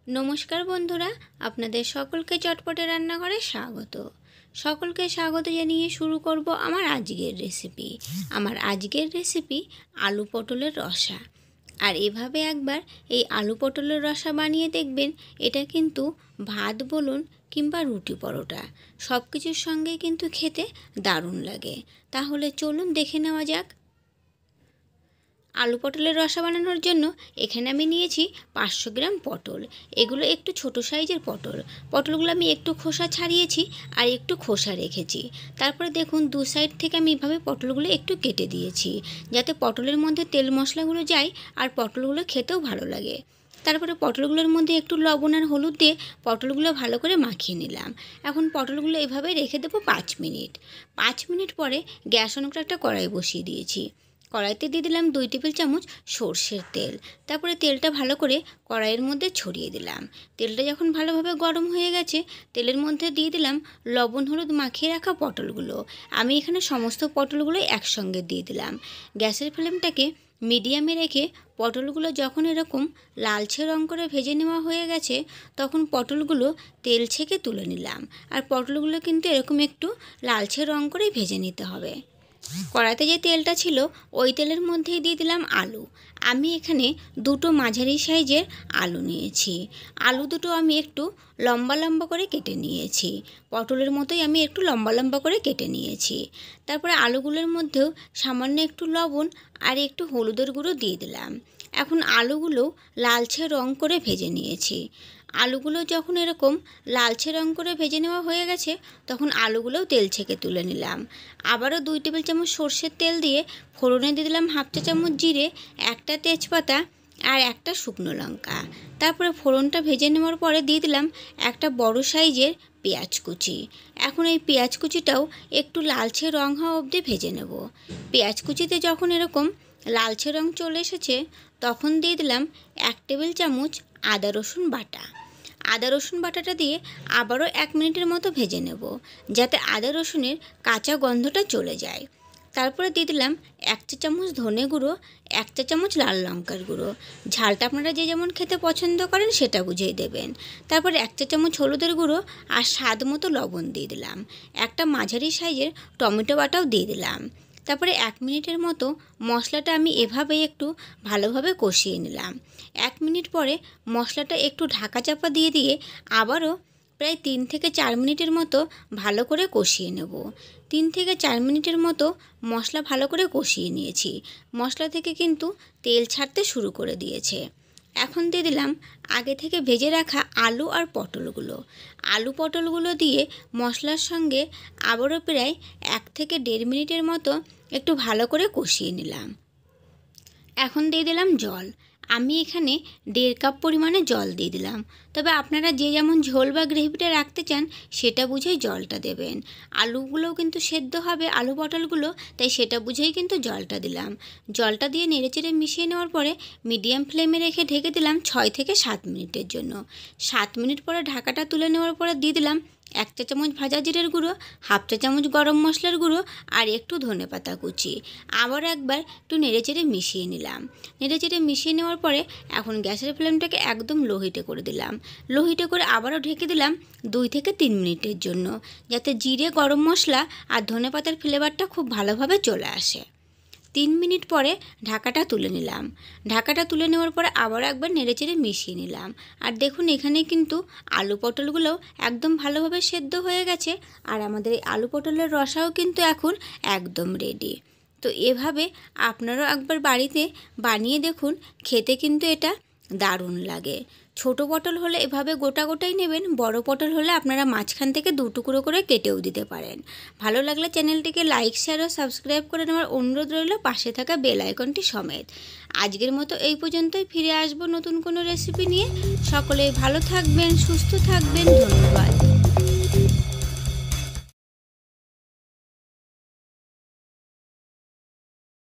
নমস্কার বন্ধুরা, আপনাদের সকলকে চটপটে রান্নাঘরে স্বাগত। সকলকে স্বাগত জানিয়ে শুরু করব আমার আজকের রেসিপি। আমার আজকের রেসিপি আলু পটলের রসা। আর এভাবে একবার এই আলু পটলের রসা বানিয়ে দেখবেন, এটা কিন্তু ভাত বলুন কিংবা রুটি পরোটা সব কিছুর সঙ্গে কিন্তু খেতে দারুণ লাগে। তাহলে চলুন দেখে নেওয়া যাক। আলু পটলের রসা বানানোর জন্য এখানে আমি নিয়েছি 500 গ্রাম পটল। এগুলো একটু ছোট সাইজের পটলগুলো আমি একটু খোসা ছাড়িয়েছি আর একটু খোসা রেখেছি। তারপরে দেখুন দু সাইড থেকে আমি এভাবে পটলগুলো একটু কেটে দিয়েছি, যাতে পটলের মধ্যে তেল মশলাগুলো যায় আর পটলগুলো খেতেও ভালো লাগে। তারপরে পটলগুলোর মধ্যে একটু লবণ আর হলুদ দিয়ে পটলগুলো ভালো করে মাখিয়ে নিলাম। এখন পটলগুলো এভাবে রেখে দেবো 5 মিনিট। 5 মিনিট পরে গ্যাস অন করে একটা কড়াই বসিয়ে দিয়েছি। কড়াইতে দিয়ে দিলাম 2 টেবিল চামচ সর্ষের তেল। তারপরে তেলটা ভালো করে কড়াইয়ের মধ্যে ছড়িয়ে দিলাম। তেলটা যখন ভালোভাবে গরম হয়ে গেছে, তেলের মধ্যে দিয়ে দিলাম লবণ হলুদ মাখিয়ে রাখা পটলগুলো। আমি এখানে সমস্ত পটলগুলো একসঙ্গে দিয়ে দিলাম। গ্যাসের ফ্লেমটাকে মিডিয়ামে রেখে পটলগুলো যখন এরকম লালচে রং করে ভেজে নেওয়া হয়ে গেছে, তখন পটলগুলো তেল ছেঁকে তুলে নিলাম। আর পটলগুলো কিন্তু এরকম একটু লালচে রং করে ভেজে নিতে হবে। কড়াইতে যে তেলটা ছিল ওই তেলের মধ্যেই দিয়ে দিলাম আলু। আমি এখানে দুটো মাঝারি সাইজের আলু নিয়েছি। আলু দুটো আমি একটু লম্বা লম্বা করে কেটে নিয়েছি। পটলের মতোই আমি একটু লম্বা লম্বা করে কেটে নিয়েছি। তারপরে আলুগুলোর মধ্যেও সামান্য একটু লবণ আর একটু হলুদের গুঁড়ো দিয়ে দিলাম। এখন আলুগুলো লালচে রং করে ভেজে নিয়েছি। আলুগুলো যখন এরকম লালচে রং করে ভেজে নেওয়া হয়ে গেছে, তখন আলুগুলোও তেল ছেঁকে তুলে নিলাম। আবারও 2 টেবিল চামচ সর্ষের তেল দিয়ে ফোড়নে দিয়ে দিলাম 1/2 চা চামচ জিরে, একটা তেজপাতা আর একটা শুকনো লঙ্কা। তারপরে ফোড়নটা ভেজে নেওয়ার পরে দিয়ে দিলাম একটা বড় সাইজের পেঁয়াজ কুচি। এখন এই পেঁয়াজ কুচিটাও একটু লালচে রং হওয়া অবধি ভেজে নেব। পেঁয়াজ কুচিতে যখন এরকম লালচে রং চলে এসেছে, তখন দিয়ে দিলাম 1 টেবিল চামচ আদা রসুন বাটা। আদা রসুন বাটাটা দিয়ে আবারও 1 মিনিটের মতো ভেজে নেব, যাতে আদা রসুনের কাঁচা গন্ধটা চলে যায়। তারপরে দিয়ে দিলাম 1 চা চামচ ধনে গুঁড়ো, 1 চা চামচ লাল লঙ্কার গুঁড়ো। ঝালটা আপনারা যে যেমন খেতে পছন্দ করেন সেটা বুঝেই দেবেন। তারপরে 1 চা চামচ হলুদের গুঁড়ো আর স্বাদ মতো লবণ দিয়ে দিলাম। একটা মাঝারি সাইজের টমেটো বাটাও দিয়ে দিলাম। তারপরে 1 মিনিটের মতো মশলাটা আমি এভাবেই একটু ভালোভাবে কষিয়ে নিলাম। 1 মিনিট পরে মশলাটা একটু ঢাকা চাপা দিয়ে আবারও প্রায় 3 থেকে 4 মিনিটের মতো ভালো করে কষিয়ে নেব। 3 থেকে 4 মিনিটের মতো মশলা ভালো করে কষিয়ে নিয়েছি। মশলা থেকে কিন্তু তেল ছাড়তে শুরু করে দিয়েছে। এখন দিয়ে দিলাম আগে থেকে ভেজে রাখা আলু আর পটলগুলো। আলু পটলগুলো দিয়ে মশলার সঙ্গে আবারও প্রায় 1 থেকে 1.5 মিনিটের মতো একটু ভালো করে কষিয়ে নিলাম। এখন দিয়ে দিলাম জল। আমি এখানে 1.5 কাপ পরিমাণে জল দিয়ে দিলাম। তবে আপনারা যে যেমন ঝোল বা গ্রেভিটা রাখতে চান সেটা বুঝেই জলটা দেবেন। আলুগুলোও কিন্তু সেদ্ধ হবে, আলু পটলগুলো, তাই সেটা বুঝেই কিন্তু জলটা দিলাম। জলটা দিয়ে নেড়েচেড়ে মিশিয়ে নেওয়ার পরে মিডিয়াম ফ্লেমে রেখে ঢেকে দিলাম 6 থেকে 7 মিনিটের জন্য। 7 মিনিট পরে ঢাকাটা তুলে নেওয়ার পরে দিয়ে দিলাম 1 চা চামচ ভাজা জিরের গুঁড়ো, 1/2 চা চামচ গরম মশলার গুঁড়ো আর একটু ধনেপাতা কুচি। আবার একবার একটু নেড়েচেড়ে মিশিয়ে নিলাম। নেড়েচেড়ে মিশিয়ে নেওয়ার পরে এখন গ্যাসের ফ্লেমটাকে একদম লো হিটে করে দিলাম। লো হিটে করে আবারও ঢেকে দিলাম 2 থেকে 3 মিনিটের জন্য, যাতে জিরে, গরম মশলা আর ধনেপাতার ফ্লেভারটা খুব ভালোভাবে চলে আসে। 3 মিনিট পরে ঢাকাটা তুলে নিলাম। ঢাকাটা তুলে নেওয়ার পরে আবার একবার নেড়েচেড়ে মিশিয়ে নিলাম। আর দেখুন এখানে কিন্তু আলু পটলগুলোও একদম ভালোভাবে সেদ্ধ হয়ে গেছে। আর আমাদের এই আলু পটলের রসাও কিন্তু এখন একদম রেডি। তো এভাবে আপনারাও একবার বাড়িতে বানিয়ে দেখুন, খেতে কিন্তু এটা দারুণ লাগে। ছোট পটল হলে এভাবে গোটা গোটাই নেবেন, বড় পটল হলে আপনারা মাঝখান থেকে 2 টুকরো করে কেটেও দিতে পারেন। ভালো লাগলে চ্যানেলটিকে লাইক, শেয়ার ও সাবস্ক্রাইব করে নেওয়ার অনুরোধ রইল, পাশে থাকা বেল আইকনটি সমেত। আজকের মতো এই পর্যন্তই, ফিরে আসবো নতুন কোনো রেসিপি নিয়ে। সকলেই ভালো থাকবেন, সুস্থ থাকবেন। ধন্যবাদ।